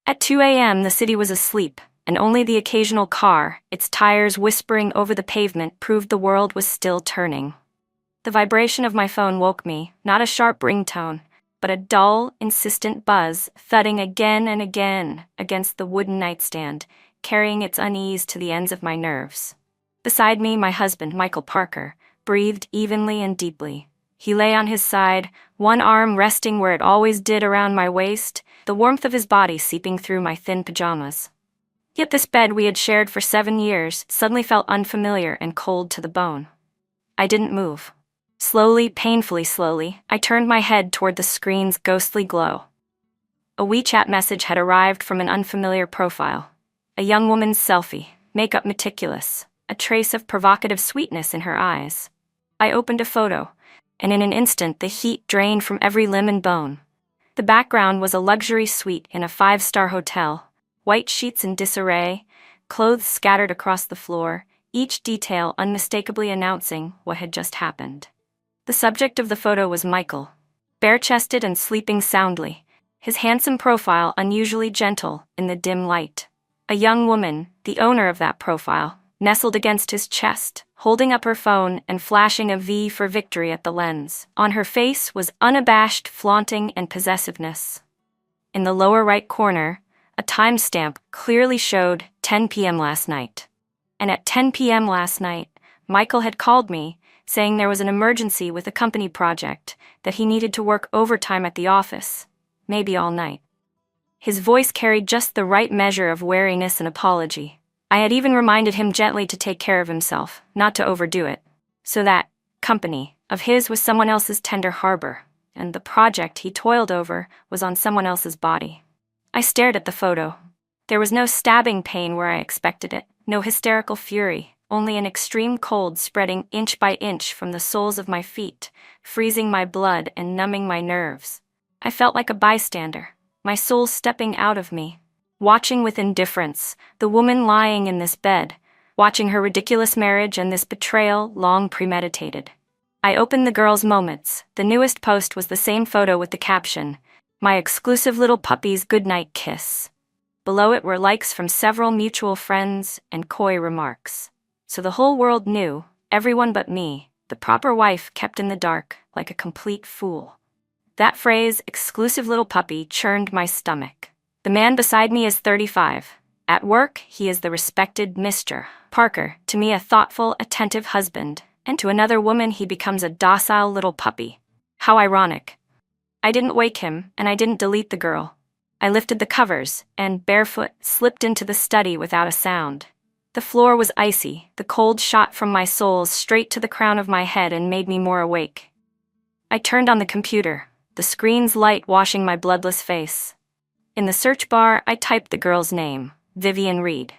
At 2 a.m., the city was asleep, and only the occasional car, its tires whispering over the pavement, proved the world was still turning. The vibration of my phone woke me, not a sharp ringtone, but a dull, insistent buzz, thudding again and again against the wooden nightstand, carrying its unease to the ends of my nerves. Beside me, my husband, Michael Parker, breathed evenly and deeply. He lay on his side, one arm resting where it always did around my waist, the warmth of his body seeping through my thin pajamas. Yet this bed we had shared for 7 years suddenly felt unfamiliar and cold to the bone. I didn't move. Slowly, painfully slowly, I turned my head toward the screen's ghostly glow. A WeChat message had arrived from an unfamiliar profile. A young woman's selfie, makeup meticulous, a trace of provocative sweetness in her eyes. I opened a photo, and in an instant the heat drained from every limb and bone. The background was a luxury suite in a 5-star hotel, white sheets in disarray, clothes scattered across the floor, each detail unmistakably announcing what had just happened. The subject of the photo was Michael, bare-chested and sleeping soundly, his handsome profile unusually gentle in the dim light. A young woman, the owner of that profile, nestled against his chest, holding up her phone and flashing a V for victory at the lens. On her face was unabashed flaunting and possessiveness. In the lower right corner, a timestamp clearly showed 10 p.m. last night. And at 10 p.m. last night, Michael had called me, saying there was an emergency with a company project, that he needed to work overtime at the office, maybe all night. His voice carried just the right measure of wariness and apology. I had even reminded him gently to take care of himself, not to overdo it. So that company of his was someone else's tender harbor, and the project he toiled over was on someone else's body. I stared at the photo. There was no stabbing pain where I expected it, no hysterical fury, only an extreme cold spreading inch by inch from the soles of my feet, freezing my blood and numbing my nerves. I felt like a bystander, my soul stepping out of me, watching with indifference the woman lying in this bed, watching her ridiculous marriage and this betrayal long premeditated. I opened the girl's moments. The newest post was the same photo with the caption, "My exclusive little puppy's goodnight kiss." Below it were likes from several mutual friends and coy remarks. So the whole world knew, everyone but me, the proper wife kept in the dark like a complete fool. That phrase, exclusive little puppy, churned my stomach. The man beside me is 35. At work, he is the respected Mr. Parker, to me a thoughtful, attentive husband, and to another woman he becomes a docile little puppy. How ironic. I didn't wake him, and I didn't delete the girl. I lifted the covers, and, barefoot, slipped into the study without a sound. The floor was icy, the cold shot from my soles straight to the crown of my head and made me more awake. I turned on the computer, the screen's light washing my bloodless face. In the search bar, I typed the girl's name, Vivian Reed.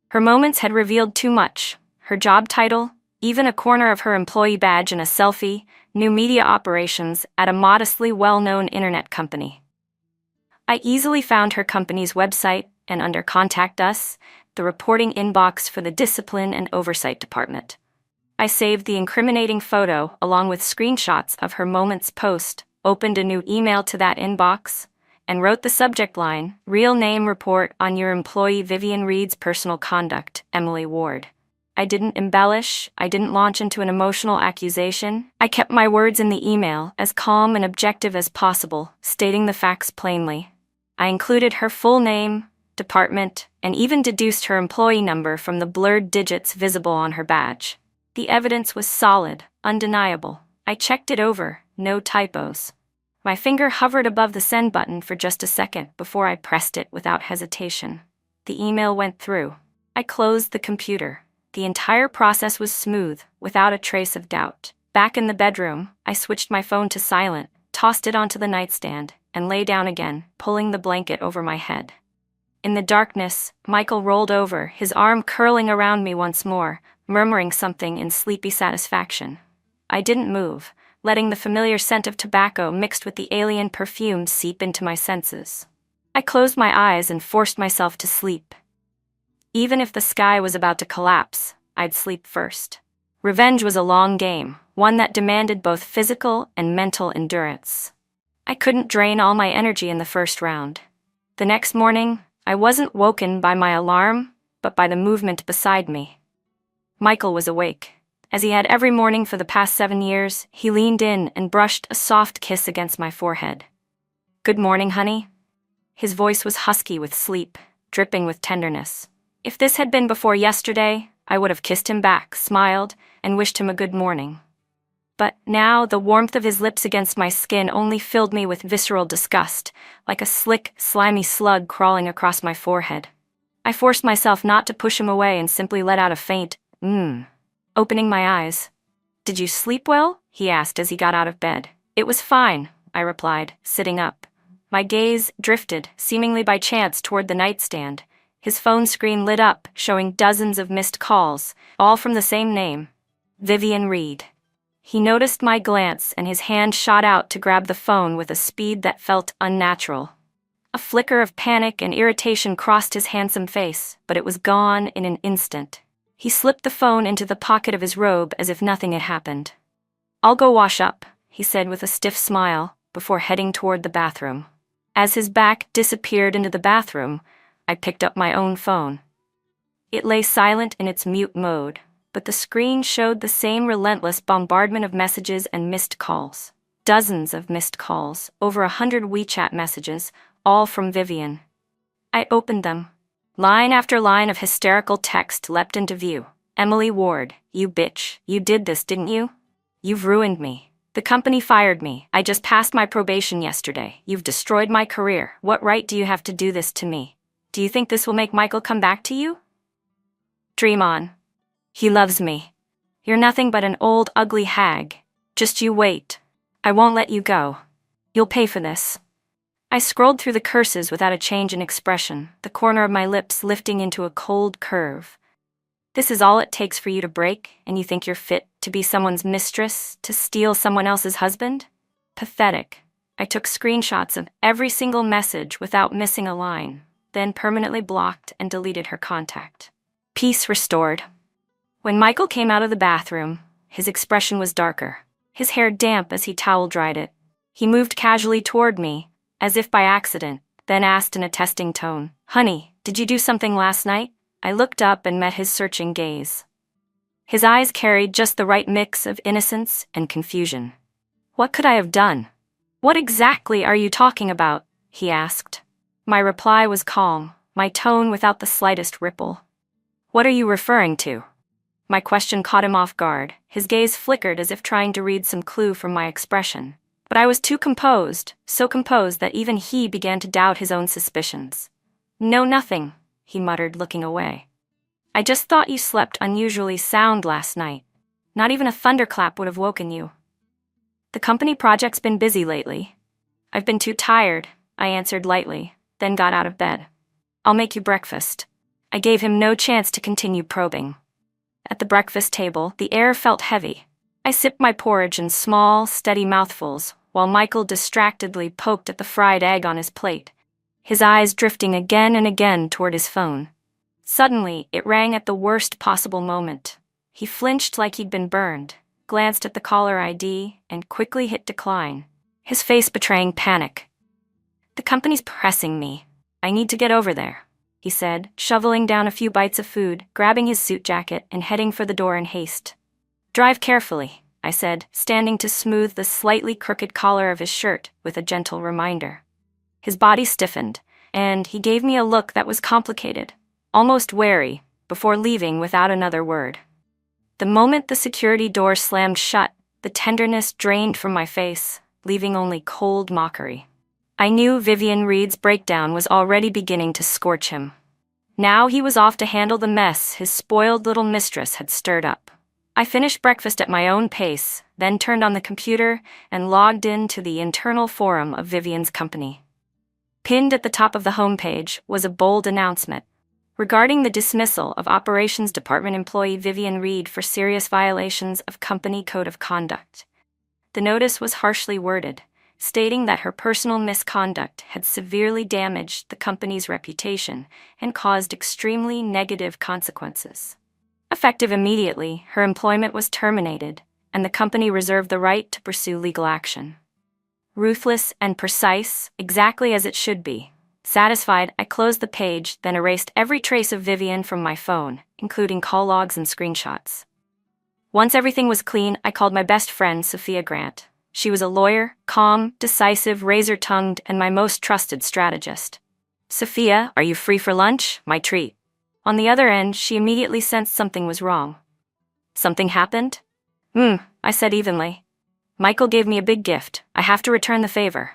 Her moments had revealed too much. Her job title, even a corner of her employee badge and a selfie, new media operations at a modestly well-known internet company. I easily found her company's website, and under Contact Us, the reporting inbox for the Discipline and Oversight Department. I saved the incriminating photo along with screenshots of her moments post, opened a new email to that inbox, and wrote the subject line, "Real name report on your employee Vivian Reed's personal conduct, Emily Ward." I didn't embellish, I didn't launch into an emotional accusation. I kept my words in the email as calm and objective as possible, stating the facts plainly. I included her full name, department, and even deduced her employee number from the blurred digits visible on her badge. The evidence was solid, undeniable. I checked it over, no typos. My finger hovered above the send button for just a second before I pressed it without hesitation. The email went through. I closed the computer. The entire process was smooth, without a trace of doubt. Back in the bedroom, I switched my phone to silent, tossed it onto the nightstand, and lay down again, pulling the blanket over my head. In the darkness, Michael rolled over, his arm curling around me once more, murmuring something in sleepy satisfaction. I didn't move, letting the familiar scent of tobacco mixed with the alien perfume seep into my senses. I closed my eyes and forced myself to sleep. Even if the sky was about to collapse, I'd sleep first. Revenge was a long game, one that demanded both physical and mental endurance. I couldn't drain all my energy in the first round. The next morning, I wasn't woken by my alarm, but by the movement beside me. Michael was awake. As he had every morning for the past 7 years, he leaned in and brushed a soft kiss against my forehead. "Good morning, honey." His voice was husky with sleep, dripping with tenderness. If this had been before yesterday, I would have kissed him back, smiled, and wished him a good morning. But now the warmth of his lips against my skin only filled me with visceral disgust, like a slick, slimy slug crawling across my forehead. I forced myself not to push him away and simply let out a faint, opening my eyes. "Did you sleep well?" he asked as he got out of bed. "It was fine," I replied, sitting up. My gaze drifted, seemingly by chance, toward the nightstand. His phone screen lit up, showing dozens of missed calls, all from the same name, Vivian Reed. He noticed my glance and his hand shot out to grab the phone with a speed that felt unnatural. A flicker of panic and irritation crossed his handsome face, but it was gone in an instant. He slipped the phone into the pocket of his robe as if nothing had happened. "I'll go wash up," he said with a stiff smile, before heading toward the bathroom. As his back disappeared into the bathroom, I picked up my own phone. It lay silent in its mute mode, but the screen showed the same relentless bombardment of messages and missed calls. Dozens of missed calls, over 100 WeChat messages, all from Vivian. I opened them. Line after line of hysterical text leapt into view. "Emily Ward, you bitch, you did this, didn't you? You've ruined me. The company fired me. I just passed my probation yesterday. You've destroyed my career. What right do you have to do this to me? Do you think this will make Michael come back to you? Dream on. He loves me. You're nothing but an old, ugly hag. Just you wait. I won't let you go. You'll pay for this." I scrolled through the curses without a change in expression, the corner of my lips lifting into a cold curve. This is all it takes for you to break, and you think you're fit to be someone's mistress, to steal someone else's husband? Pathetic. I took screenshots of every single message without missing a line, then permanently blocked and deleted her contact. Peace restored. When Michael came out of the bathroom, his expression was darker, his hair damp as he towel dried it. He moved casually toward me, as if by accident, then asked in a testing tone, "Honey, did you do something last night?" I looked up and met his searching gaze. His eyes carried just the right mix of innocence and confusion. "What could I have done?" "What exactly are you talking about?" he asked. My reply was calm, my tone without the slightest ripple. "What are you referring to?" My question caught him off guard. His gaze flickered as if trying to read some clue from my expression. But I was too composed, so composed that even he began to doubt his own suspicions. "No, nothing," he muttered, looking away. "I just thought you slept unusually sound last night. Not even a thunderclap would have woken you." "The company project's been busy lately. I've been too tired," I answered lightly, then got out of bed. "I'll make you breakfast." I gave him no chance to continue probing. At the breakfast table, the air felt heavy. I sipped my porridge in small, steady mouthfuls, while Michael distractedly poked at the fried egg on his plate, his eyes drifting again and again toward his phone. Suddenly, it rang at the worst possible moment. He flinched like he'd been burned, glanced at the caller ID, and quickly hit decline, his face betraying panic. "The company's pressing me. I need to get over there," he said, shoveling down a few bites of food, grabbing his suit jacket, and heading for the door in haste. "Drive carefully," I said, standing to smooth the slightly crooked collar of his shirt with a gentle reminder. His body stiffened, and he gave me a look that was complicated, almost wary, before leaving without another word. The moment the security door slammed shut, the tenderness drained from my face, leaving only cold mockery. I knew Vivian Reed's breakdown was already beginning to scorch him. Now he was off to handle the mess his spoiled little mistress had stirred up. I finished breakfast at my own pace, then turned on the computer and logged into the internal forum of Vivian's company. Pinned at the top of the homepage was a bold announcement regarding the dismissal of Operations Department employee Vivian Reed for serious violations of company code of conduct. The notice was harshly worded, stating that her personal misconduct had severely damaged the company's reputation and caused extremely negative consequences. Effective immediately, her employment was terminated, and the company reserved the right to pursue legal action. Ruthless and precise, exactly as it should be. Satisfied, I closed the page, then erased every trace of Vivian from my phone, including call logs and screenshots. Once everything was clean, I called my best friend, Sophia Grant. She was a lawyer, calm, decisive, razor-tongued, and my most trusted strategist. "Sophia, are you free for lunch? My treat." On the other end, she immediately sensed something was wrong. "Something happened?" I said evenly. "Michael gave me a big gift. I have to return the favor."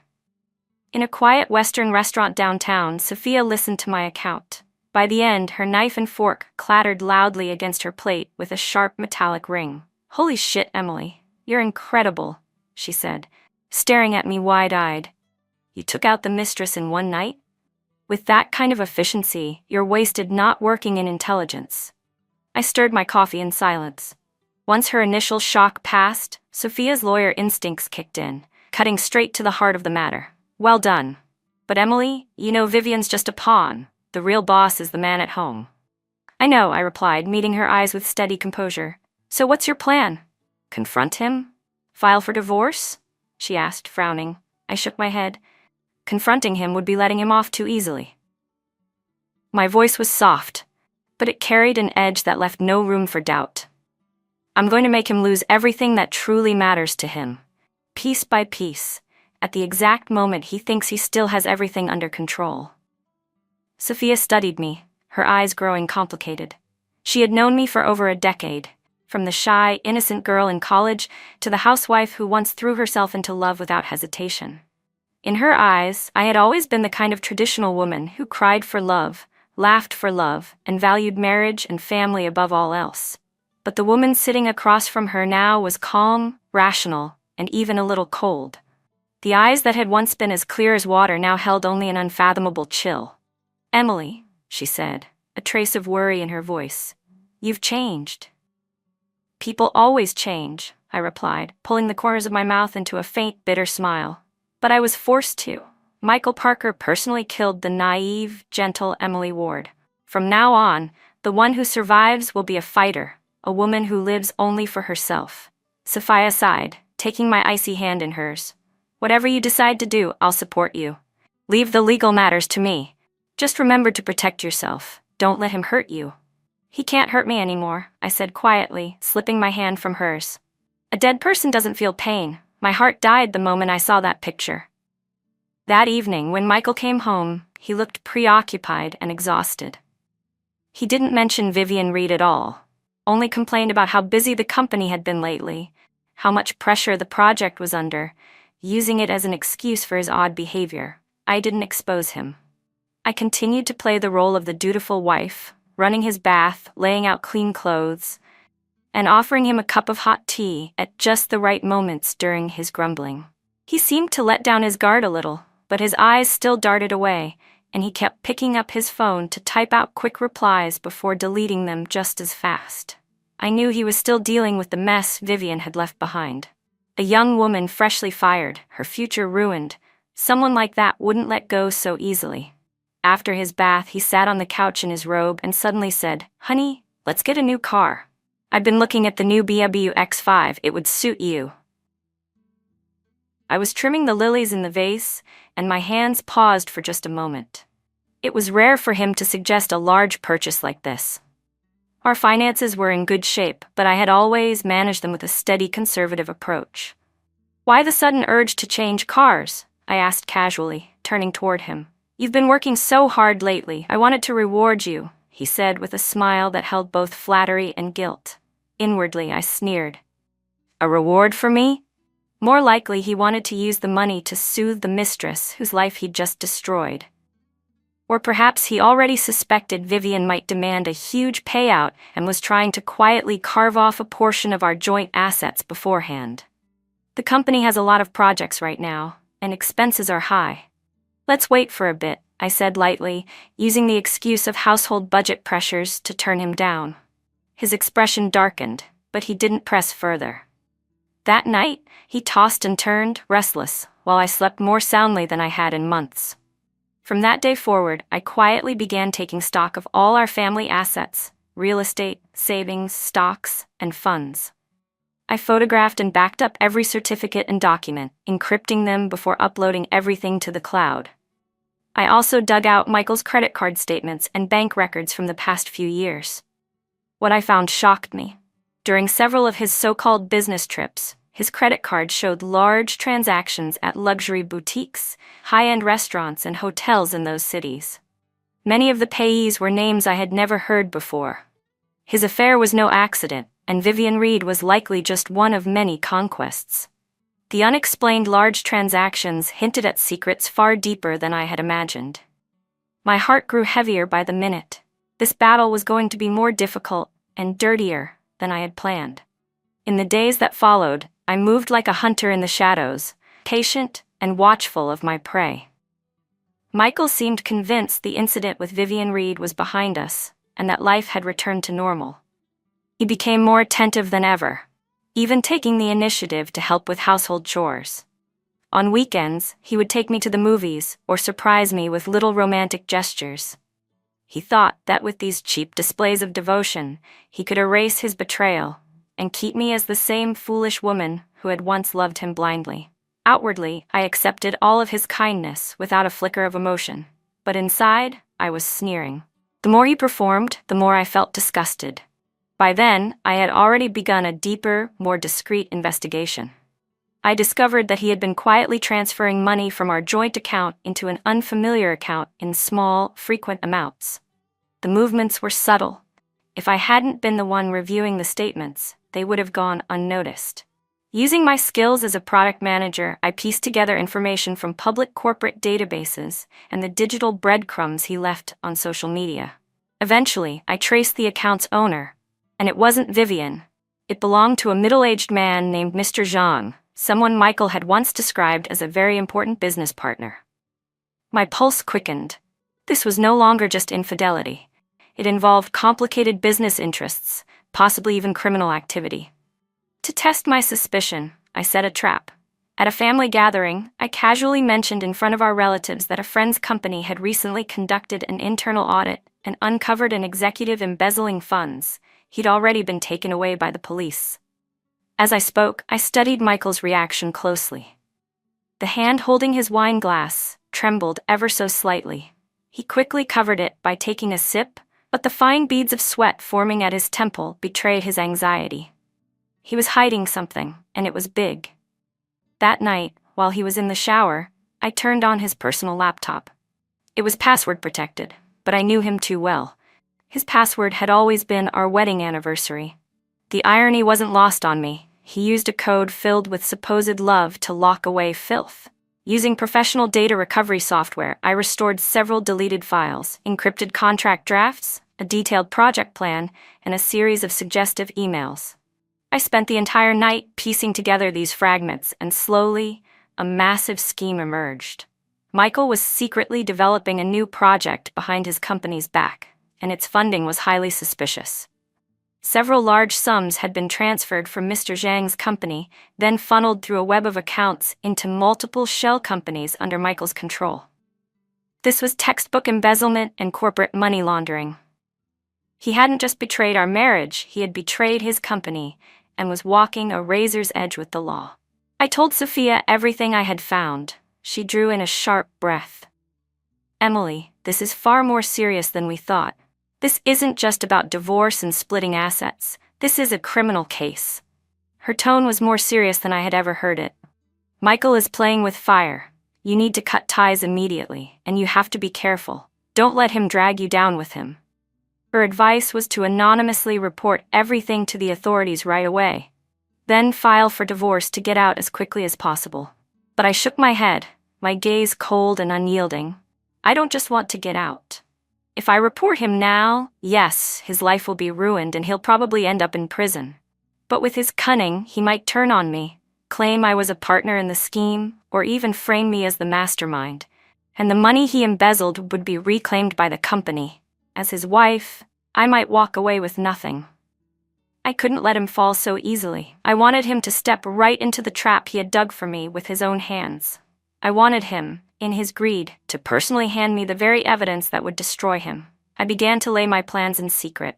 In a quiet Western restaurant downtown, Sophia listened to my account. By the end, her knife and fork clattered loudly against her plate with a sharp metallic ring. "Holy shit, Emily. You're incredible," she said, staring at me wide-eyed. "You took out the mistress in one night? With that kind of efficiency, you're wasted not working in intelligence." I stirred my coffee in silence. Once her initial shock passed, Sophia's lawyer instincts kicked in, cutting straight to the heart of the matter. "Well done. But Emily, you know Vivian's just a pawn. The real boss is the man at home." "I know," I replied, meeting her eyes with steady composure. "So what's your plan? Confront him? File for divorce?" she asked, frowning. I shook my head. Confronting him would be letting him off too easily. My voice was soft, but it carried an edge that left no room for doubt. "I'm going to make him lose everything that truly matters to him, piece by piece, at the exact moment he thinks he still has everything under control." Sophia studied me, her eyes growing complicated. She had known me for over a decade, from the shy, innocent girl in college to the housewife who once threw herself into love without hesitation. In her eyes, I had always been the kind of traditional woman who cried for love, laughed for love, and valued marriage and family above all else. But the woman sitting across from her now was calm, rational, and even a little cold. The eyes that had once been as clear as water now held only an unfathomable chill. "Emily," she said, a trace of worry in her voice, "you've changed." "People always change," I replied, pulling the corners of my mouth into a faint, bitter smile. "But I was forced to. Michael Parker personally killed the naive, gentle Emily Ward. From now on, the one who survives will be a fighter, a woman who lives only for herself." Sophia sighed, taking my icy hand in hers. "Whatever you decide to do, I'll support you. Leave the legal matters to me. Just remember to protect yourself. Don't let him hurt you." "He can't hurt me anymore," I said quietly, slipping my hand from hers. "A dead person doesn't feel pain. My heart died the moment I saw that picture." That evening, when Michael came home, he looked preoccupied and exhausted. He didn't mention Vivian Reed at all, only complained about how busy the company had been lately, how much pressure the project was under, using it as an excuse for his odd behavior. I didn't expose him. I continued to play the role of the dutiful wife, running his bath, laying out clean clothes, and offering him a cup of hot tea at just the right moments during his grumbling. He seemed to let down his guard a little, but his eyes still darted away, and he kept picking up his phone to type out quick replies before deleting them just as fast. I knew he was still dealing with the mess Vivian had left behind. A young woman freshly fired, her future ruined. Someone like that wouldn't let go so easily. After his bath, he sat on the couch in his robe and suddenly said, "Honey, let's get a new car. I've been looking at the new BMW X5, it would suit you." I was trimming the lilies in the vase, and my hands paused for just a moment. It was rare for him to suggest a large purchase like this. Our finances were in good shape, but I had always managed them with a steady conservative approach. "Why the sudden urge to change cars?" I asked casually, turning toward him. "You've been working so hard lately. I wanted to reward you," he said with a smile that held both flattery and guilt. Inwardly, I sneered. "A reward for me?" More likely, he wanted to use the money to soothe the mistress whose life he'd just destroyed. Or perhaps he already suspected Vivian might demand a huge payout and was trying to quietly carve off a portion of our joint assets beforehand. The company has a lot of projects right now, and expenses are high. "Let's wait for a bit," I said lightly, using the excuse of household budget pressures to turn him down. His expression darkened, but he didn't press further. That night, he tossed and turned, restless, while I slept more soundly than I had in months. From that day forward, I quietly began taking stock of all our family assets, real estate, savings, stocks, and funds. I photographed and backed up every certificate and document, encrypting them before uploading everything to the cloud. I also dug out Michael's credit card statements and bank records from the past few years. What I found shocked me. During several of his so-called business trips, his credit card showed large transactions at luxury boutiques, high-end restaurants, and hotels in those cities. Many of the payees were names I had never heard before. His affair was no accident, and Vivian Reed was likely just one of many conquests. The unexplained large transactions hinted at secrets far deeper than I had imagined. My heart grew heavier by the minute. This battle was going to be more difficult and dirtier than I had planned. In the days that followed, I moved like a hunter in the shadows, patient and watchful of my prey. Michael seemed convinced the incident with Vivian Reed was behind us, and that life had returned to normal. He became more attentive than ever, even taking the initiative to help with household chores. On weekends, he would take me to the movies or surprise me with little romantic gestures. He thought that with these cheap displays of devotion, he could erase his betrayal and keep me as the same foolish woman who had once loved him blindly. Outwardly, I accepted all of his kindness without a flicker of emotion, but inside, I was sneering. The more he performed, the more I felt disgusted. By then, I had already begun a deeper, more discreet investigation. I discovered that he had been quietly transferring money from our joint account into an unfamiliar account in small, frequent amounts. The movements were subtle. If I hadn't been the one reviewing the statements, they would have gone unnoticed. Using my skills as a product manager, I pieced together information from public corporate databases and the digital breadcrumbs he left on social media. Eventually, I traced the account's owner, and it wasn't Vivian. It belonged to a middle-aged man named Mr. Zhang, someone Michael had once described as a very important business partner. My pulse quickened. This was no longer just infidelity. It involved complicated business interests, possibly even criminal activity. To test my suspicion, I set a trap. At a family gathering, I casually mentioned in front of our relatives that a friend's company had recently conducted an internal audit and uncovered an executive embezzling funds. He'd already been taken away by the police. As I spoke, I studied Michael's reaction closely. The hand holding his wine glass trembled ever so slightly. He quickly covered it by taking a sip, but the fine beads of sweat forming at his temple betrayed his anxiety. He was hiding something, and it was big. That night, while he was in the shower, I turned on his personal laptop. It was password protected, but I knew him too well. His password had always been our wedding anniversary. The irony wasn't lost on me. He used a code filled with supposed love to lock away filth. Using professional data recovery software, I restored several deleted files, encrypted contract drafts, a detailed project plan, and a series of suggestive emails. I spent the entire night piecing together these fragments, and slowly, a massive scheme emerged. Michael was secretly developing a new project behind his company's back, and its funding was highly suspicious. Several large sums had been transferred from Mr. Zhang's company, then funneled through a web of accounts into multiple shell companies under Michael's control. This was textbook embezzlement and corporate money laundering. He hadn't just betrayed our marriage, he had betrayed his company and was walking a razor's edge with the law. I told Sophia everything I had found. She drew in a sharp breath. "Emily, this is far more serious than we thought. This isn't just about divorce and splitting assets. This is a criminal case." Her tone was more serious than I had ever heard it. "Michael is playing with fire. You need to cut ties immediately, and you have to be careful. Don't let him drag you down with him." Her advice was to anonymously report everything to the authorities right away, then file for divorce to get out as quickly as possible. But I shook my head, my gaze cold and unyielding. I don't just want to get out. If I report him now, yes, his life will be ruined and he'll probably end up in prison. But with his cunning, he might turn on me, claim I was a partner in the scheme, or even frame me as the mastermind. And the money he embezzled would be reclaimed by the company. As his wife, I might walk away with nothing. I couldn't let him fall so easily. I wanted him to step right into the trap he had dug for me with his own hands. I wanted him, in his greed, to personally hand me the very evidence that would destroy him. I began to lay my plans in secret.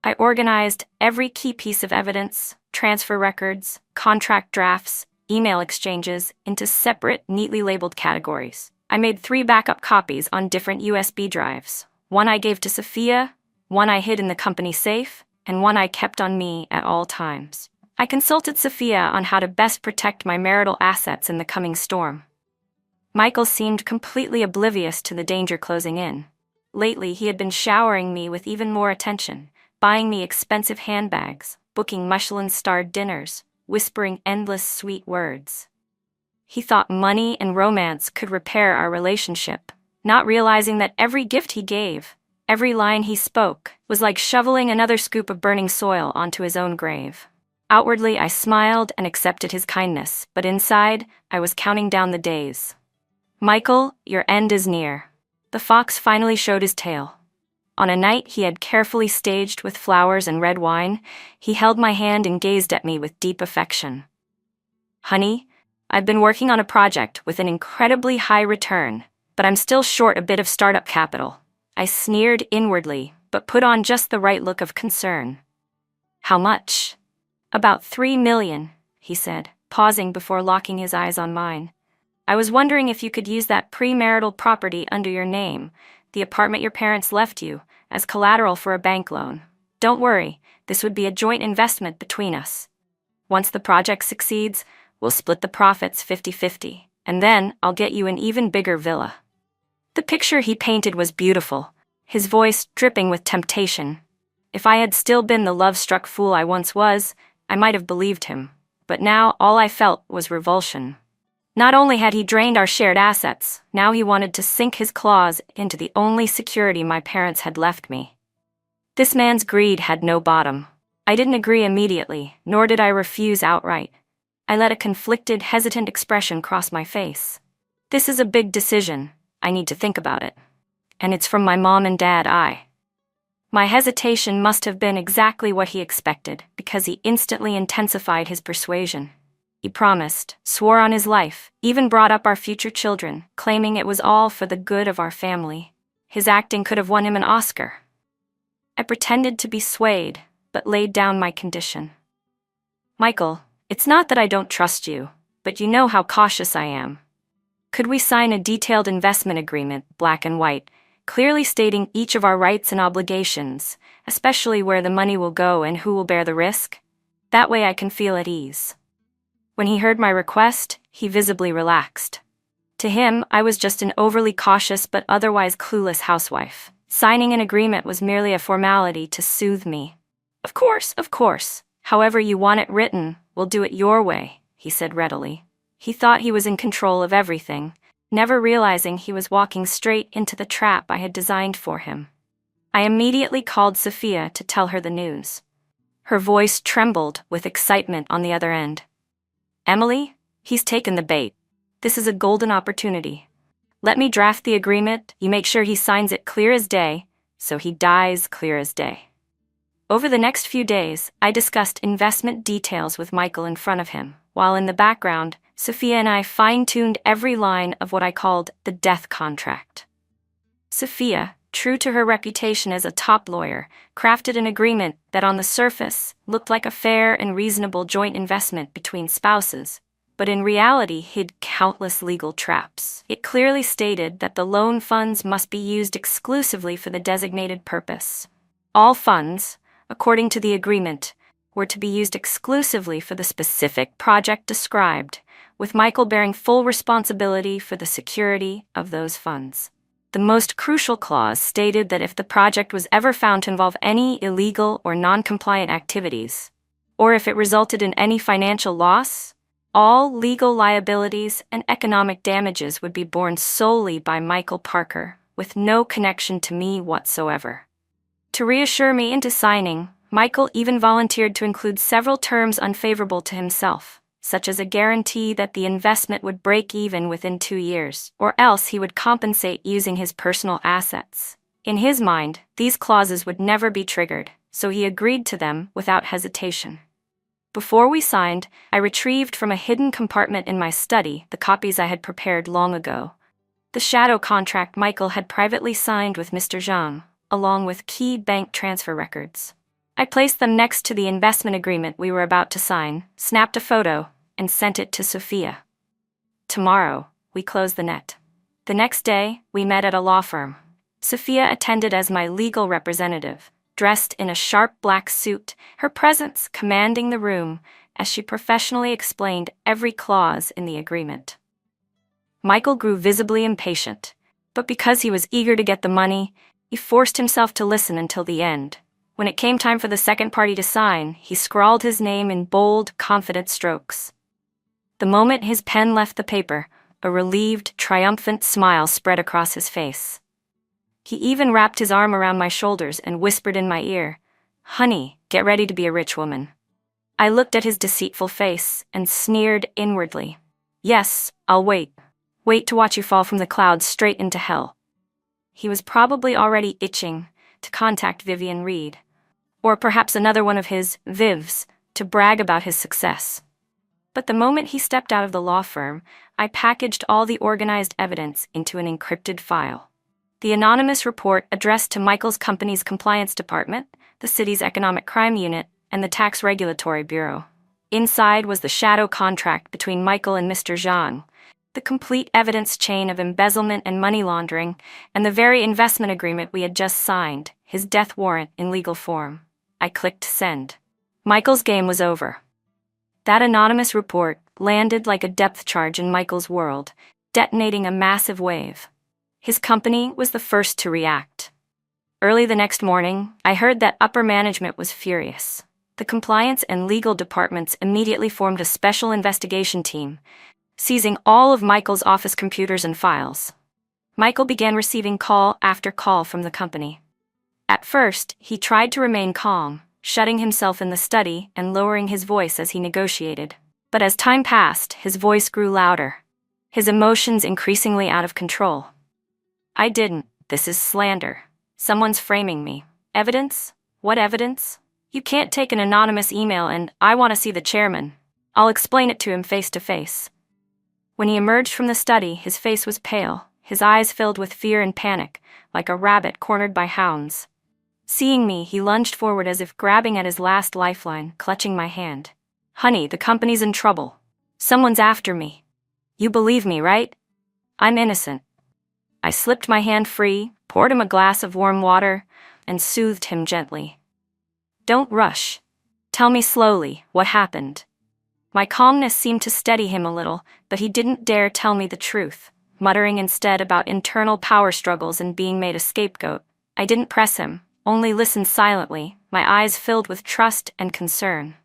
I organized every key piece of evidence, transfer records, contract drafts, email exchanges, into separate, neatly labeled categories. I made 3 backup copies on different USB drives. One I gave to Sophia, one I hid in the company safe, and one I kept on me at all times. I consulted Sophia on how to best protect my marital assets in the coming storm. Michael seemed completely oblivious to the danger closing in. Lately, he had been showering me with even more attention, buying me expensive handbags, booking Michelin-starred dinners, whispering endless sweet words. He thought money and romance could repair our relationship, not realizing that every gift he gave, every line he spoke, was like shoveling another scoop of burning soil onto his own grave. Outwardly, I smiled and accepted his kindness, but inside, I was counting down the days. Michael, your end is near. The fox finally showed his tail. On a night he had carefully staged with flowers and red wine, he held my hand and gazed at me with deep affection. Honey, I've been working on a project with an incredibly high return, but I'm still short a bit of startup capital. I sneered inwardly, but put on just the right look of concern. How much? About 3 million, he said, pausing before locking his eyes on mine. I was wondering if you could use that premarital property under your name, the apartment your parents left you, as collateral for a bank loan. Don't worry, this would be a joint investment between us. Once the project succeeds, we'll split the profits 50-50, and then I'll get you an even bigger villa. The picture he painted was beautiful, his voice dripping with temptation. If I had still been the love-struck fool I once was, I might have believed him, but now all I felt was revulsion. Not only had he drained our shared assets, now he wanted to sink his claws into the only security my parents had left me. This man's greed had no bottom. I didn't agree immediately, nor did I refuse outright. I let a conflicted, hesitant expression cross my face. This is a big decision. I need to think about it. And it's from my mom and dad. My hesitation must have been exactly what he expected, because he instantly intensified his persuasion. He promised, swore on his life, even brought up our future children, claiming it was all for the good of our family. His acting could have won him an Oscar. I pretended to be swayed, but laid down my condition. Michael, it's not that I don't trust you, but you know how cautious I am. Could we sign a detailed investment agreement, black and white, clearly stating each of our rights and obligations, especially where the money will go and who will bear the risk? That way I can feel at ease. When he heard my request, he visibly relaxed. To him, I was just an overly cautious but otherwise clueless housewife. Signing an agreement was merely a formality to soothe me. Of course. However you want it written, we'll do it your way, he said readily. He thought he was in control of everything, never realizing he was walking straight into the trap I had designed for him. I immediately called Sophia to tell her the news. Her voice trembled with excitement on the other end. Emily, he's taken the bait. This is a golden opportunity. Let me draft the agreement, you make sure he signs it clear as day, so he dies clear as day. Over the next few days, I discussed investment details with Michael in front of him, while in the background, Sophia and I fine-tuned every line of what I called the death contract. Sophia, true to her reputation as a top lawyer, crafted an agreement that on the surface looked like a fair and reasonable joint investment between spouses, but in reality hid countless legal traps. It clearly stated that the loan funds must be used exclusively for the designated purpose. All funds, according to the agreement, were to be used exclusively for the specific project described, with Michael bearing full responsibility for the security of those funds. The most crucial clause stated that if the project was ever found to involve any illegal or non-compliant activities, or if it resulted in any financial loss, all legal liabilities and economic damages would be borne solely by Michael Parker, with no connection to me whatsoever. To reassure me into signing, Michael even volunteered to include several terms unfavorable to himself, such as a guarantee that the investment would break even within 2 years, or else he would compensate using his personal assets. In his mind, these clauses would never be triggered, so he agreed to them without hesitation. Before we signed, I retrieved from a hidden compartment in my study the copies I had prepared long ago. The shadow contract Michael had privately signed with Mr. Zhang, along with key bank transfer records. I placed them next to the investment agreement we were about to sign, snapped a photo, and sent it to Sophia. Tomorrow, we close the net. The next day, we met at a law firm. Sophia attended as my legal representative, dressed in a sharp black suit, her presence commanding the room as she professionally explained every clause in the agreement. Michael grew visibly impatient, but because he was eager to get the money, he forced himself to listen until the end. When it came time for the second party to sign, he scrawled his name in bold, confident strokes. The moment his pen left the paper, a relieved, triumphant smile spread across his face. He even wrapped his arm around my shoulders and whispered in my ear, "Honey, get ready to be a rich woman." I looked at his deceitful face and sneered inwardly. "Yes, I'll wait. Wait to watch you fall from the clouds straight into hell." He was probably already itching to contact Vivian Reed, or perhaps another one of his Vivs, to brag about his success. But the moment he stepped out of the law firm, I packaged all the organized evidence into an encrypted file. The anonymous report addressed to Michael's company's compliance department, the city's economic crime unit, and the tax regulatory bureau. Inside was the shadow contract between Michael and Mr. Zhang, the complete evidence chain of embezzlement and money laundering, and the very investment agreement we had just signed, his death warrant in legal form. I clicked send. Michael's game was over. That anonymous report landed like a depth charge in Michael's world, detonating a massive wave. His company was the first to react. Early the next morning, I heard that upper management was furious. The compliance and legal departments immediately formed a special investigation team, seizing all of Michael's office computers and files. Michael began receiving call after call from the company. At first, he tried to remain calm, shutting himself in the study and lowering his voice as he negotiated. But as time passed, his voice grew louder, his emotions increasingly out of control. "I didn't. This is slander. Someone's framing me. Evidence? What evidence? You can't take an anonymous email and I want to see the chairman. I'll explain it to him face to face." When he emerged from the study, his face was pale, his eyes filled with fear and panic, like a rabbit cornered by hounds. Seeing me, he lunged forward as if grabbing at his last lifeline, clutching my hand. "Honey, the company's in trouble. Someone's after me. You believe me, right? I'm innocent." I slipped my hand free, poured him a glass of warm water, and soothed him gently. "Don't rush. Tell me slowly what happened." My calmness seemed to steady him a little, but he didn't dare tell me the truth, muttering instead about internal power struggles and being made a scapegoat. I didn't press him, only listened silently, my eyes filled with trust and concern.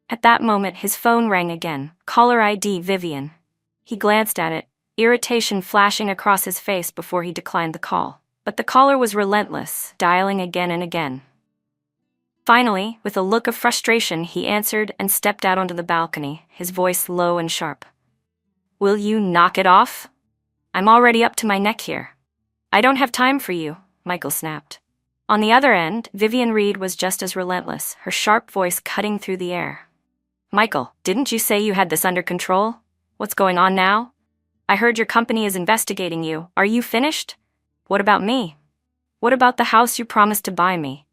At that moment, his phone rang again, caller ID Vivian. He glanced at it, irritation flashing across his face before he declined the call. But the caller was relentless, dialing again and again. Finally, with a look of frustration, he answered and stepped out onto the balcony, his voice low and sharp. "Will you knock it off? I'm already up to my neck here." "I don't have time for you," Michael snapped. On the other end, Vivian Reed was just as relentless, her sharp voice cutting through the air. "Michael, didn't you say you had this under control? What's going on now? I heard your company is investigating you. Are you finished? What about me? What about the house you promised to buy me?"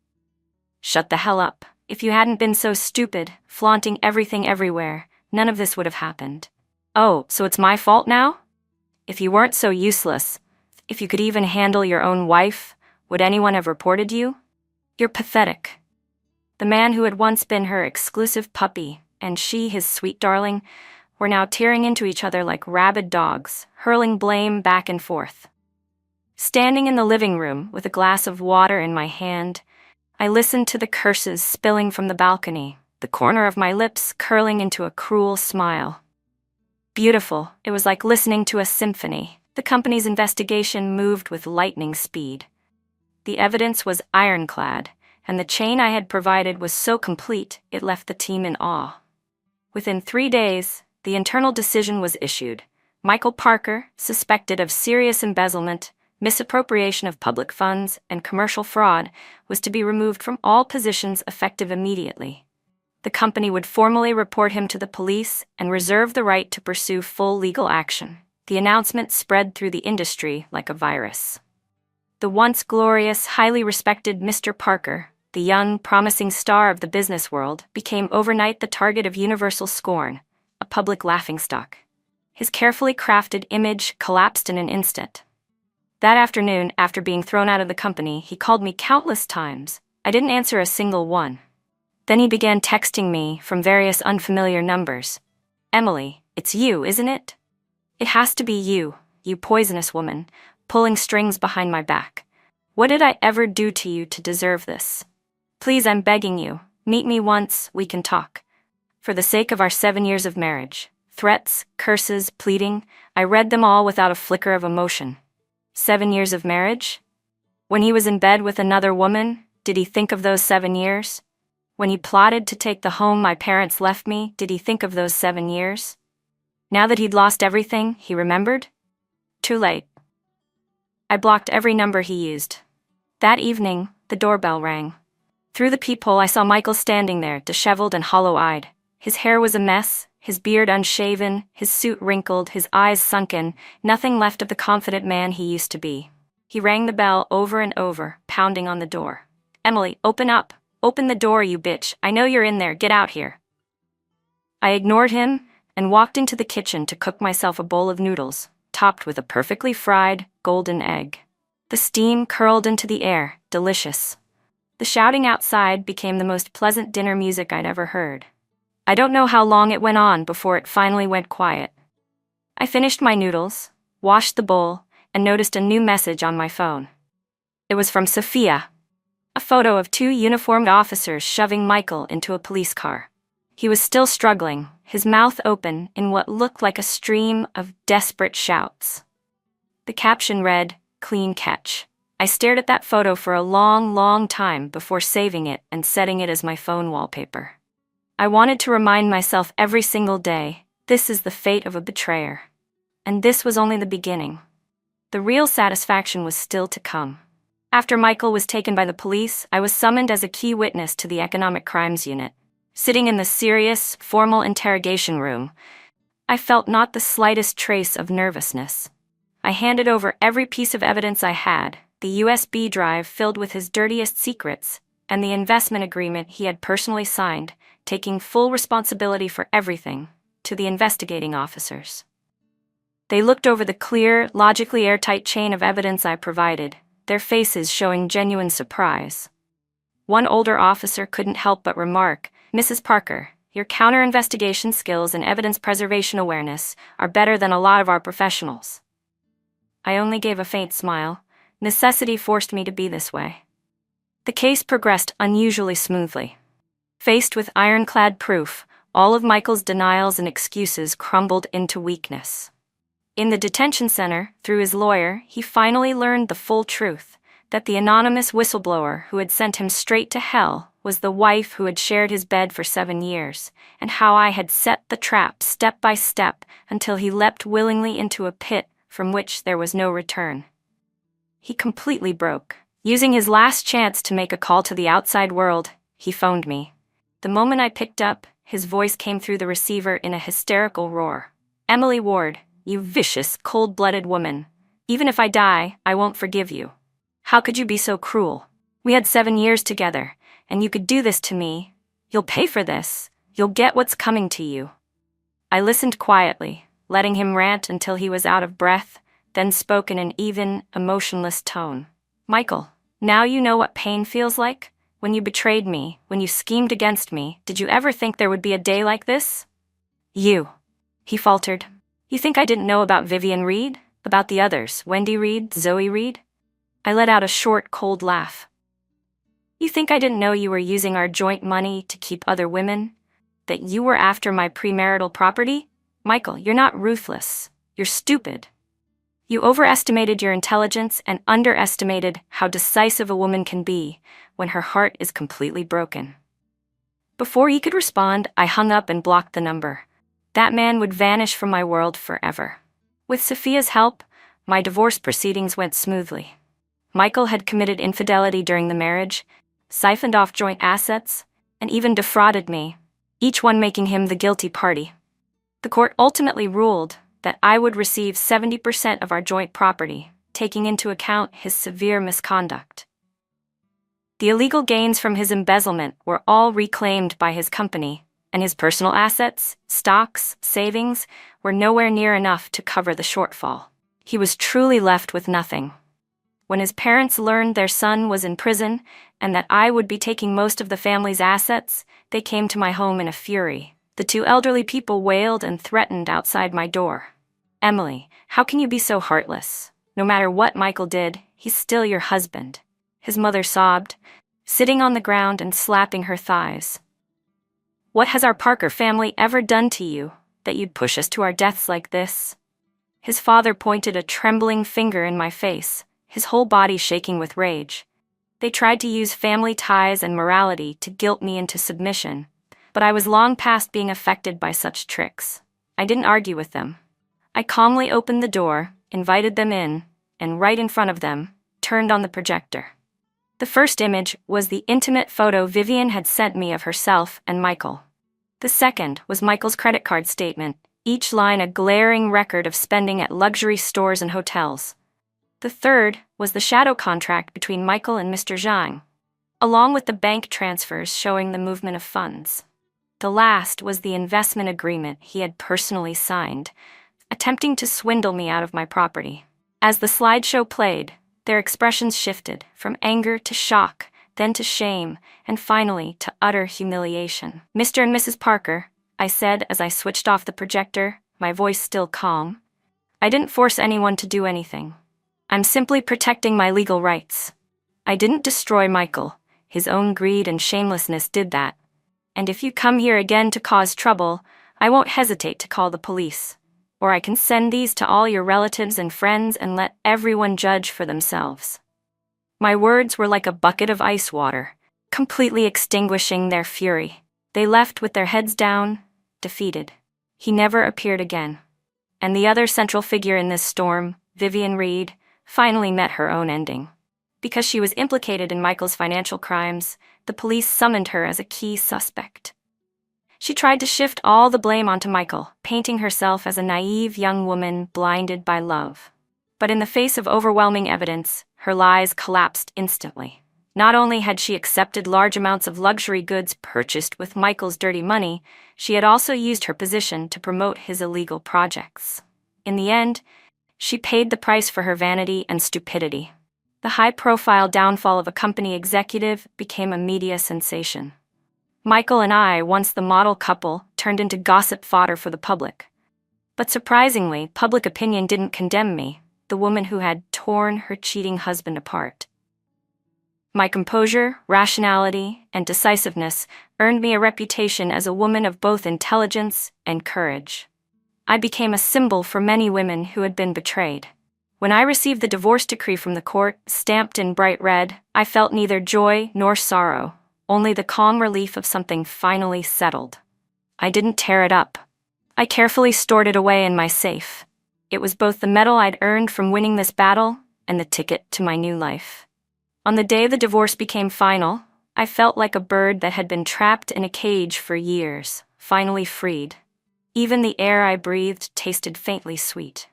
"Shut the hell up. If you hadn't been so stupid, flaunting everything everywhere, none of this would have happened." "Oh, so it's my fault now? If you weren't so useless, if you could even handle your own wife, would anyone have reported you? You're pathetic." The man who had once been her exclusive puppy, and she his sweet darling, were now tearing into each other like rabid dogs, hurling blame back and forth. Standing in the living room with a glass of water in my hand, I listened to the curses spilling from the balcony, the corner of my lips curling into a cruel smile. Beautiful, it was like listening to a symphony. The company's investigation moved with lightning speed. The evidence was ironclad, and the chain I had provided was so complete it left the team in awe. Within 3 days, the internal decision was issued. Michael Parker, suspected of serious embezzlement, misappropriation of public funds, and commercial fraud, was to be removed from all positions effective immediately. The company would formally report him to the police and reserve the right to pursue full legal action. The announcement spread through the industry like a virus. The once glorious, highly respected Mr. Parker, the young, promising star of the business world, became overnight the target of universal scorn, a public laughingstock. His carefully crafted image collapsed in an instant. That afternoon, after being thrown out of the company, he called me countless times. I didn't answer a single one. Then he began texting me from various unfamiliar numbers. "Emily, it's you, isn't it? It has to be you, you poisonous woman, pulling strings behind my back. What did I ever do to you to deserve this? Please, I'm begging you, meet me once, we can talk. For the sake of our 7 years of marriage." Threats, curses, pleading, I read them all without a flicker of emotion. 7 years of marriage? When he was in bed with another woman, did he think of those 7 years? When he plotted to take the home my parents left me, did he think of those 7 years? Now that he'd lost everything, he remembered? Too late. I blocked every number he used. That evening, the doorbell rang. Through the peephole, I saw Michael standing there, disheveled and hollow-eyed. His hair was a mess, his beard unshaven, his suit wrinkled, his eyes sunken, nothing left of the confident man he used to be. He rang the bell over and over, pounding on the door. "Emily, open up! Open the door, you bitch! I know you're in there, get out here!" I ignored him and walked into the kitchen to cook myself a bowl of noodles, topped with a perfectly fried, golden egg. The steam curled into the air, delicious. The shouting outside became the most pleasant dinner music I'd ever heard. I don't know how long it went on before it finally went quiet. I finished my noodles, washed the bowl, and noticed a new message on my phone. It was from Sophia. A photo of 2 uniformed officers shoving Michael into a police car. He was still struggling, his mouth open in what looked like a stream of desperate shouts. The caption read, "Clean catch." I stared at that photo for a long, long time before saving it and setting it as my phone wallpaper. I wanted to remind myself every single day, this is the fate of a betrayer. And this was only the beginning. The real satisfaction was still to come. After Michael was taken by the police, I was summoned as a key witness to the Economic Crimes Unit. Sitting in the serious, formal interrogation room, I felt not the slightest trace of nervousness. I handed over every piece of evidence I had, the USB drive filled with his dirtiest secrets, and the investment agreement he had personally signed, taking full responsibility for everything, to the investigating officers. They looked over the clear, logically airtight chain of evidence I provided, their faces showing genuine surprise. One older officer couldn't help but remark, "Mrs. Parker, your counter-investigation skills and evidence preservation awareness are better than a lot of our professionals." I only gave a faint smile. Necessity forced me to be this way. The case progressed unusually smoothly. Faced with ironclad proof, all of Michael's denials and excuses crumbled into weakness. In the detention center, through his lawyer, he finally learned the full truth, that the anonymous whistleblower who had sent him straight to hell was the wife who had shared his bed for 7 years, and how I had set the trap step by step until he leapt willingly into a pit from which there was no return. He completely broke. Using his last chance to make a call to the outside world, he phoned me. The moment I picked up, his voice came through the receiver in a hysterical roar. "Emily Ward, you vicious, cold-blooded woman. Even if I die, I won't forgive you. How could you be so cruel? We had 7 years together, and you could do this to me. You'll pay for this. You'll get what's coming to you." I listened quietly, letting him rant until he was out of breath, then spoke in an even, emotionless tone. "Michael, now you know what pain feels like? When you betrayed me, when you schemed against me, did you ever think there would be a day like this?" He faltered. "You think I didn't know about Vivian Reed? About the others, Wendy Reed, Zoe Reed?" I let out a short, cold laugh. "You think I didn't know you were using our joint money to keep other women? That you were after my premarital property? Michael, you're not ruthless. You're stupid. You overestimated your intelligence and underestimated how decisive a woman can be when her heart is completely broken." Before he could respond, I hung up and blocked the number. That man would vanish from my world forever. With Sophia's help, my divorce proceedings went smoothly. Michael had committed infidelity during the marriage, siphoned off joint assets, and even defrauded me, each one making him the guilty party. The court ultimately ruled that I would receive 70% of our joint property, taking into account his severe misconduct. The illegal gains from his embezzlement were all reclaimed by his company, and his personal assets, stocks, savings, were nowhere near enough to cover the shortfall. He was truly left with nothing. When his parents learned their son was in prison and that I would be taking most of the family's assets, they came to my home in a fury. The two elderly people wailed and threatened outside my door. "Emily, how can you be so heartless? No matter what Michael did, he's still your husband," his mother sobbed, sitting on the ground and slapping her thighs. "What has our Parker family ever done to you, that you'd push us to our deaths like this?" His father pointed a trembling finger in my face, his whole body shaking with rage. They tried to use family ties and morality to guilt me into submission, but I was long past being affected by such tricks. I didn't argue with them. I calmly opened the door, invited them in, and right in front of them, turned on the projector. The first image was the intimate photo Vivian had sent me of herself and Michael. The second was Michael's credit card statement, each line a glaring record of spending at luxury stores and hotels. The third was the shadow contract between Michael and Mr. Zhang, along with the bank transfers showing the movement of funds. The last was the investment agreement he had personally signed, attempting to swindle me out of my property. As the slideshow played, their expressions shifted from anger to shock, then to shame, and finally to utter humiliation. "Mr. and Mrs. Parker," I said as I switched off the projector, my voice still calm, "I didn't force anyone to do anything. I'm simply protecting my legal rights. I didn't destroy Michael. His own greed and shamelessness did that. And if you come here again to cause trouble, I won't hesitate to call the police. Or I can send these to all your relatives and friends and let everyone judge for themselves." My words were like a bucket of ice water, completely extinguishing their fury. They left with their heads down, defeated. He never appeared again. And the other central figure in this storm, Vivian Reed, finally met her own ending. Because she was implicated in Michael's financial crimes, the police summoned her as a key suspect. She tried to shift all the blame onto Michael, painting herself as a naive young woman blinded by love. But in the face of overwhelming evidence, her lies collapsed instantly. Not only had she accepted large amounts of luxury goods purchased with Michael's dirty money, she had also used her position to promote his illegal projects. In the end, she paid the price for her vanity and stupidity. The high-profile downfall of a company executive became a media sensation. Michael and I, once the model couple, turned into gossip fodder for the public. But surprisingly, public opinion didn't condemn me, the woman who had torn her cheating husband apart. My composure, rationality, and decisiveness earned me a reputation as a woman of both intelligence and courage. I became a symbol for many women who had been betrayed. When I received the divorce decree from the court, stamped in bright red, I felt neither joy nor sorrow, only the calm relief of something finally settled. I didn't tear it up. I carefully stored it away in my safe. It was both the medal I'd earned from winning this battle and the ticket to my new life. On the day the divorce became final, I felt like a bird that had been trapped in a cage for years, finally freed. Even the air I breathed tasted faintly sweet.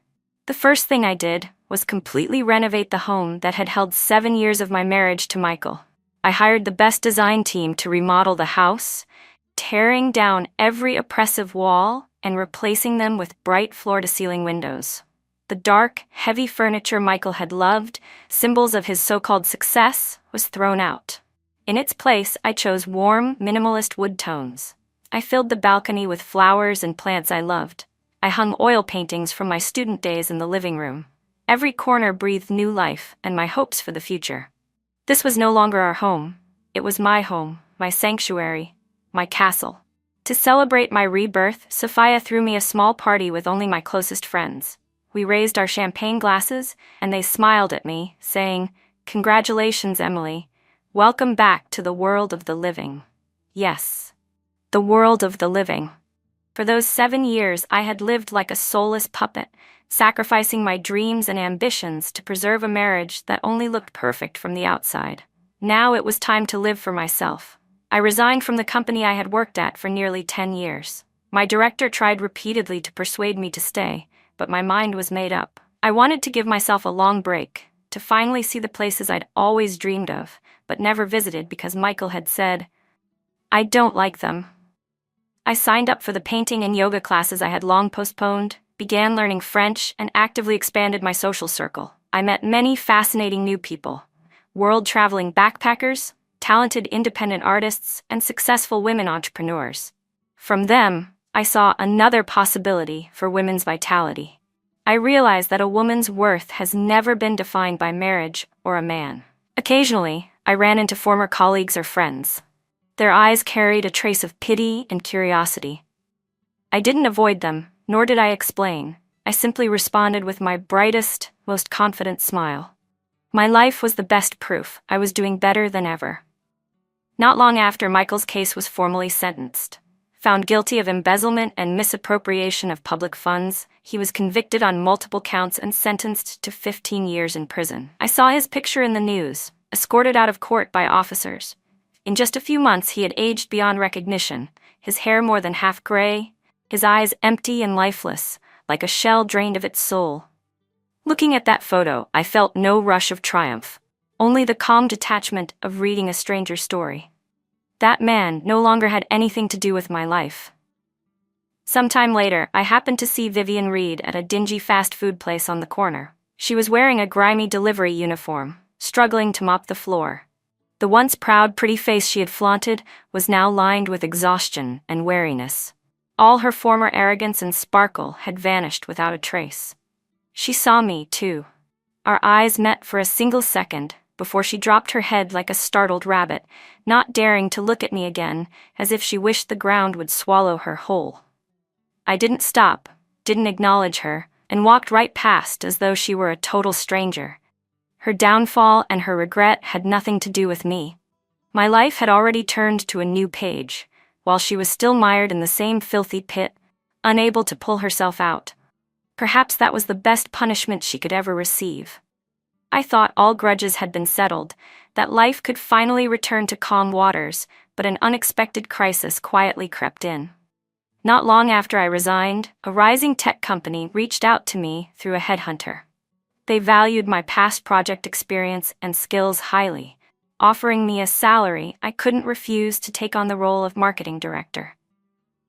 The first thing I did was completely renovate the home that had held 7 years of my marriage to Michael. I hired the best design team to remodel the house, tearing down every oppressive wall and replacing them with bright floor-to-ceiling windows. The dark, heavy furniture Michael had loved, symbols of his so-called success, was thrown out. In its place, I chose warm, minimalist wood tones. I filled the balcony with flowers and plants I loved. I hung oil paintings from my student days in the living room. Every corner breathed new life and my hopes for the future. This was no longer our home. It was my home, my sanctuary, my castle. To celebrate my rebirth, Sophia threw me a small party with only my closest friends. We raised our champagne glasses, and they smiled at me, saying, "Congratulations, Emily. Welcome back to the world of the living." Yes, the world of the living. For those 7 years, I had lived like a soulless puppet, sacrificing my dreams and ambitions to preserve a marriage that only looked perfect from the outside. Now it was time to live for myself. I resigned from the company I had worked at for nearly 10 years. My director tried repeatedly to persuade me to stay, but my mind was made up. I wanted to give myself a long break, to finally see the places I'd always dreamed of, but never visited because Michael had said, "I don't like them." I signed up for the painting and yoga classes I had long postponed, began learning French, and actively expanded my social circle. I met many fascinating new people: world-traveling backpackers, talented independent artists, and successful women entrepreneurs. From them, I saw another possibility for women's vitality. I realized that a woman's worth has never been defined by marriage or a man. Occasionally, I ran into former colleagues or friends. Their eyes carried a trace of pity and curiosity. I didn't avoid them, nor did I explain. I simply responded with my brightest, most confident smile. My life was the best proof I was doing better than ever. Not long after Michael's case was formally sentenced. Found guilty of embezzlement and misappropriation of public funds, he was convicted on multiple counts and sentenced to 15 years in prison. I saw his picture in the news, escorted out of court by officers. In just a few months he had aged beyond recognition, his hair more than half gray, his eyes empty and lifeless, like a shell drained of its soul. Looking at that photo, I felt no rush of triumph, only the calm detachment of reading a stranger's story. That man no longer had anything to do with my life. Sometime later, I happened to see Vivian Reed at a dingy fast food place on the corner. She was wearing a grimy delivery uniform, struggling to mop the floor. The once proud, pretty face she had flaunted was now lined with exhaustion and weariness. All her former arrogance and sparkle had vanished without a trace. She saw me, too. Our eyes met for a single second before she dropped her head like a startled rabbit, not daring to look at me again, as if she wished the ground would swallow her whole. I didn't stop, didn't acknowledge her, and walked right past as though she were a total stranger. Her downfall and her regret had nothing to do with me. My life had already turned to a new page, while she was still mired in the same filthy pit, unable to pull herself out. Perhaps that was the best punishment she could ever receive. I thought all grudges had been settled, that life could finally return to calm waters, but an unexpected crisis quietly crept in. Not long after I resigned, a rising tech company reached out to me through a headhunter. They valued my past project experience and skills highly, offering me a salary I couldn't refuse to take on the role of marketing director.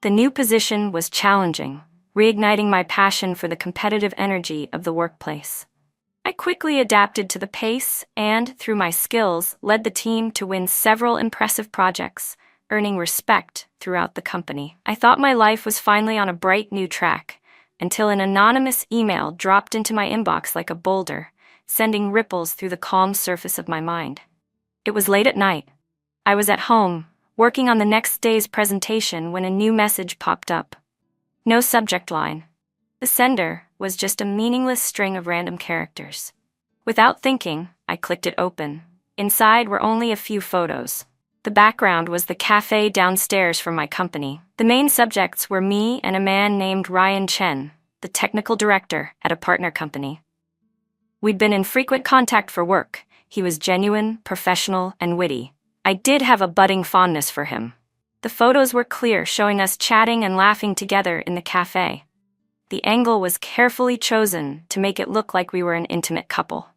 The new position was challenging, reigniting my passion for the competitive energy of the workplace. I quickly adapted to the pace and, through my skills, led the team to win several impressive projects, earning respect throughout the company. I thought my life was finally on a bright new track, until an anonymous email dropped into my inbox like a boulder, sending ripples through the calm surface of my mind. It was late at night. I was at home, working on the next day's presentation when a new message popped up. No subject line. The sender was just a meaningless string of random characters. Without thinking, I clicked it open. Inside were only a few photos. The background was the cafe downstairs from my company. The main subjects were me and a man named Ryan Chen, the technical director at a partner company. We'd been in frequent contact for work. He was genuine, professional, and witty. I did have a budding fondness for him. The photos were clear, showing us chatting and laughing together in the cafe. The angle was carefully chosen to make it look like we were an intimate couple.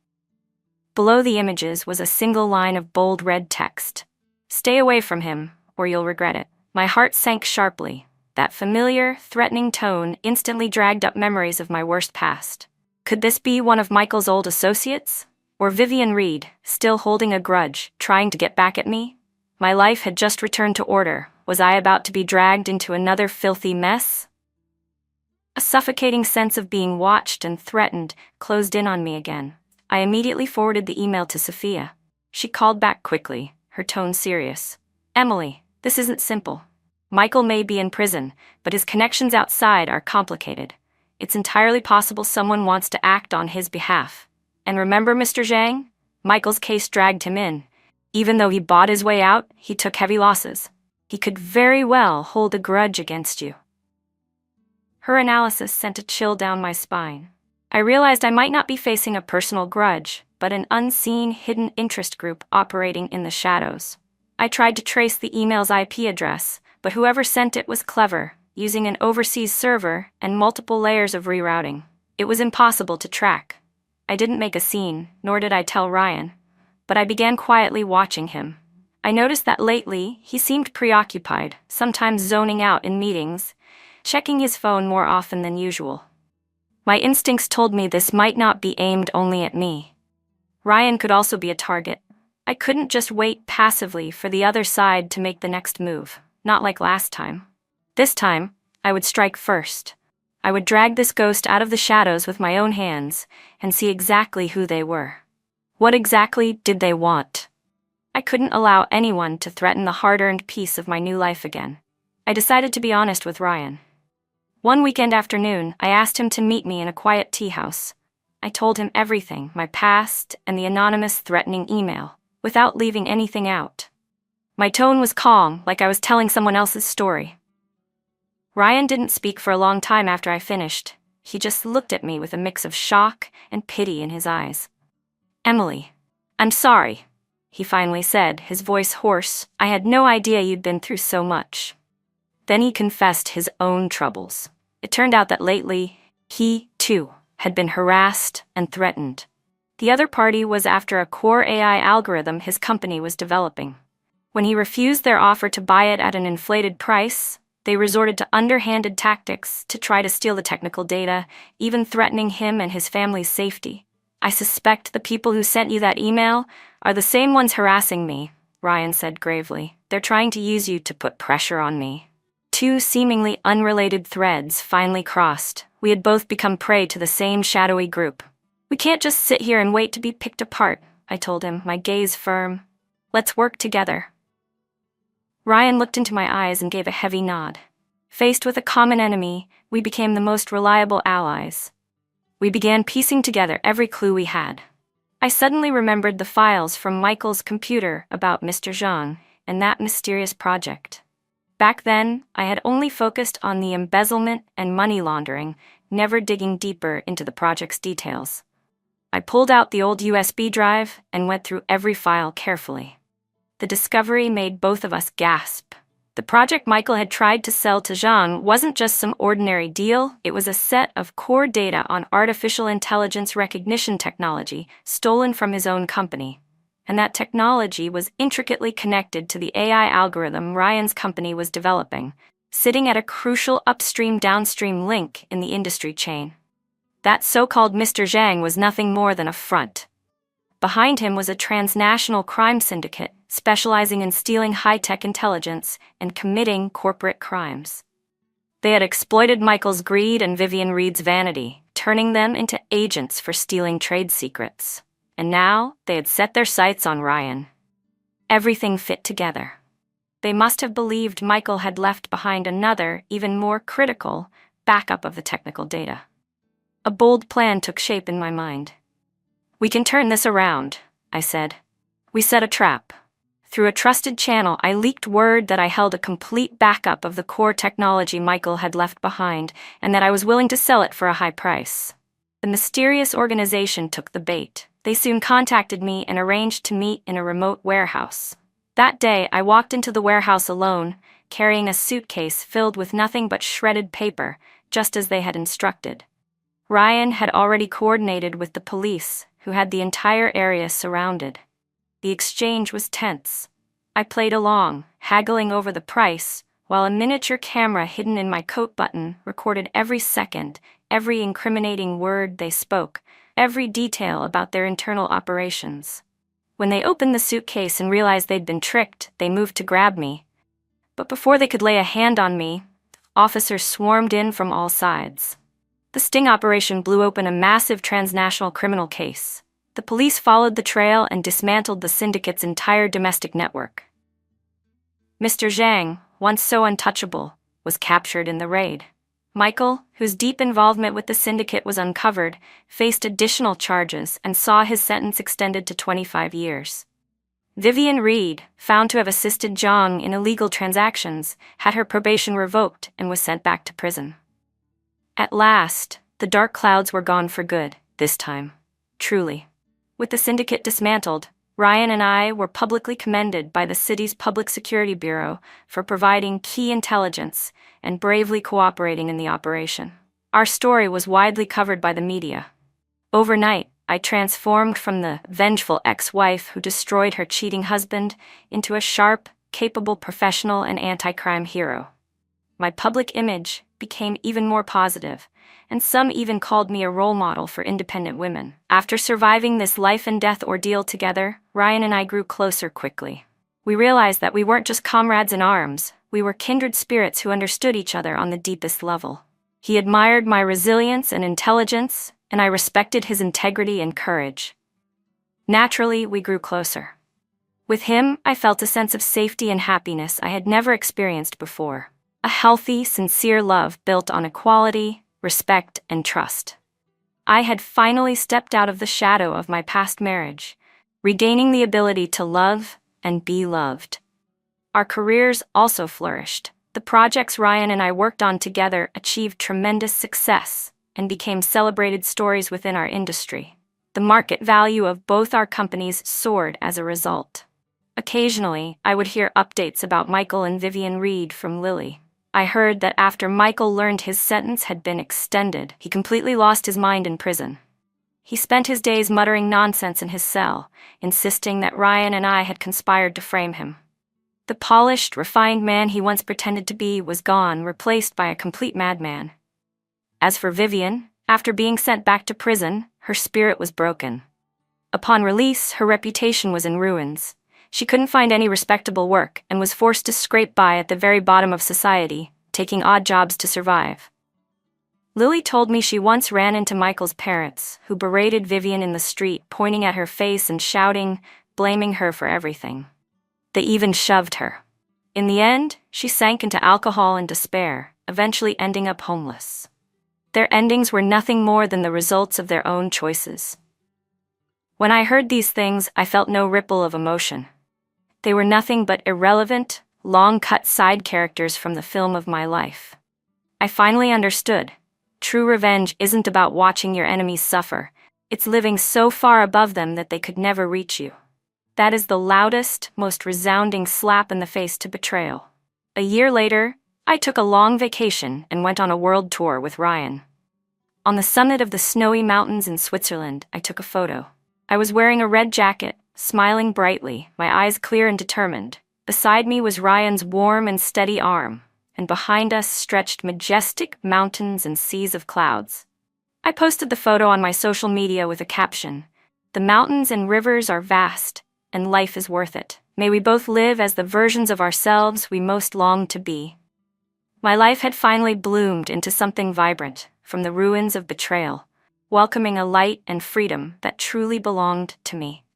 Below the images was a single line of bold red text. "Stay away from him, or you'll regret it." My heart sank sharply. That familiar, threatening tone instantly dragged up memories of my worst past. Could this be one of Michael's old associates? Or Vivian Reed, still holding a grudge, trying to get back at me? My life had just returned to order. Was I about to be dragged into another filthy mess? A suffocating sense of being watched and threatened closed in on me again. I immediately forwarded the email to Sophia. She called back quickly, her tone serious. "Emily, this isn't simple. Michael may be in prison, but his connections outside are complicated. It's entirely possible someone wants to act on his behalf. And remember Mr. Zhang? Michael's case dragged him in. Even though he bought his way out, he took heavy losses. He could very well hold a grudge against you." Her analysis sent a chill down my spine. I realized I might not be facing a personal grudge, but an unseen, hidden interest group operating in the shadows. I tried to trace the email's IP address, but whoever sent it was clever, using an overseas server and multiple layers of rerouting. It was impossible to track. I didn't make a scene, nor did I tell Ryan, but I began quietly watching him. I noticed that lately, he seemed preoccupied, sometimes zoning out in meetings, checking his phone more often than usual. My instincts told me this might not be aimed only at me. Ryan could also be a target. I couldn't just wait passively for the other side to make the next move, not like last time. This time, I would strike first. I would drag this ghost out of the shadows with my own hands and see exactly who they were. What exactly did they want? I couldn't allow anyone to threaten the hard-earned peace of my new life again. I decided to be honest with Ryan. One weekend afternoon, I asked him to meet me in a quiet tea house. I told him everything, my past and the anonymous threatening email, without leaving anything out. My tone was calm, like I was telling someone else's story. Ryan didn't speak for a long time after I finished. He just looked at me with a mix of shock and pity in his eyes. "Emily, I'm sorry," he finally said, his voice hoarse. "I had no idea you'd been through so much." Then he confessed his own troubles. It turned out that lately, he, too, had been harassed and threatened. The other party was after a core AI algorithm his company was developing. When he refused their offer to buy it at an inflated price, they resorted to underhanded tactics to try to steal the technical data, even threatening him and his family's safety. "I suspect the people who sent you that email are the same ones harassing me," Ryan said gravely. "They're trying to use you to put pressure on me." Two seemingly unrelated threads finally crossed. We had both become prey to the same shadowy group. "We can't just sit here and wait to be picked apart," I told him, my gaze firm. "Let's work together." Ryan looked into my eyes and gave a heavy nod. Faced with a common enemy, we became the most reliable allies. We began piecing together every clue we had. I suddenly remembered the files from Michael's computer about Mr. Zhang and that mysterious project. Back then, I had only focused on the embezzlement and money laundering, never digging deeper into the project's details. I pulled out the old USB drive and went through every file carefully. The discovery made both of us gasp. The project Michael had tried to sell to Zhang wasn't just some ordinary deal, it was a set of core data on artificial intelligence recognition technology stolen from his own company. And that technology was intricately connected to the AI algorithm Ryan's company was developing, sitting at a crucial upstream-downstream link in the industry chain. That so-called Mr. Zhang was nothing more than a front. Behind him was a transnational crime syndicate specializing in stealing high-tech intelligence and committing corporate crimes. They had exploited Michael's greed and Vivian Reed's vanity, turning them into agents for stealing trade secrets. And now, they had set their sights on Ryan. Everything fit together. They must have believed Michael had left behind another, even more critical, backup of the technical data. A bold plan took shape in my mind. "We can turn this around," I said. We set a trap. Through a trusted channel, I leaked word that I held a complete backup of the core technology Michael had left behind, and that I was willing to sell it for a high price. The mysterious organization took the bait. They soon contacted me and arranged to meet in a remote warehouse. That day, I walked into the warehouse alone, carrying a suitcase filled with nothing but shredded paper, just as they had instructed. Ryan had already coordinated with the police, who had the entire area surrounded. The exchange was tense. I played along, haggling over the price, while a miniature camera hidden in my coat button recorded every second, every incriminating word they spoke, every detail about their internal operations. When they opened the suitcase and realized they'd been tricked, they moved to grab me. But before they could lay a hand on me, officers swarmed in from all sides. The sting operation blew open a massive transnational criminal case. The police followed the trail and dismantled the syndicate's entire domestic network. Mr. Zhang, once so untouchable, was captured in the raid. Michael, whose deep involvement with the syndicate was uncovered, faced additional charges and saw his sentence extended to 25 years. Vivian Reed, found to have assisted Zhang in illegal transactions, had her probation revoked and was sent back to prison. At last, the dark clouds were gone for good, this time. Truly. With the syndicate dismantled, Ryan and I were publicly commended by the city's Public Security Bureau for providing key intelligence and bravely cooperating in the operation. Our story was widely covered by the media. Overnight, I transformed from the vengeful ex-wife who destroyed her cheating husband into a sharp, capable professional and anti-crime hero. My public image became even more positive, and some even called me a role model for independent women. After surviving this life and death ordeal together, Ryan and I grew closer quickly. We realized that we weren't just comrades in arms, we were kindred spirits who understood each other on the deepest level. He admired my resilience and intelligence, and I respected his integrity and courage. Naturally, we grew closer. With him, I felt a sense of safety and happiness I had never experienced before. A healthy, sincere love built on equality, respect, and trust. I had finally stepped out of the shadow of my past marriage, regaining the ability to love and be loved. Our careers also flourished. The projects Ryan and I worked on together achieved tremendous success and became celebrated stories within our industry. The market value of both our companies soared as a result. Occasionally, I would hear updates about Michael and Vivian Reed from Lily. I heard that after Michael learned his sentence had been extended, he completely lost his mind in prison. He spent his days muttering nonsense in his cell, insisting that Ryan and I had conspired to frame him. The polished, refined man he once pretended to be was gone, replaced by a complete madman. As for Vivian, after being sent back to prison, her spirit was broken. Upon release, her reputation was in ruins. She couldn't find any respectable work and was forced to scrape by at the very bottom of society, taking odd jobs to survive. Lily told me she once ran into Michael's parents, who berated Vivian in the street, pointing at her face and shouting, blaming her for everything. They even shoved her. In the end, she sank into alcohol and despair, eventually ending up homeless. Their endings were nothing more than the results of their own choices. When I heard these things, I felt no ripple of emotion. They were nothing but irrelevant, long-cut side characters from the film of my life. I finally understood. True revenge isn't about watching your enemies suffer. It's living so far above them that they could never reach you. That is the loudest, most resounding slap in the face to betrayal. A year later, I took a long vacation and went on a world tour with Ryan. On the summit of the snowy mountains in Switzerland, I took a photo. I was wearing a red jacket, smiling brightly, my eyes clear and determined. Beside me was Ryan's warm and steady arm, and behind us stretched majestic mountains and seas of clouds. I posted the photo on my social media with a caption, "The mountains and rivers are vast, and life is worth it. May we both live as the versions of ourselves we most long to be." My life had finally bloomed into something vibrant, from the ruins of betrayal, welcoming a light and freedom that truly belonged to me.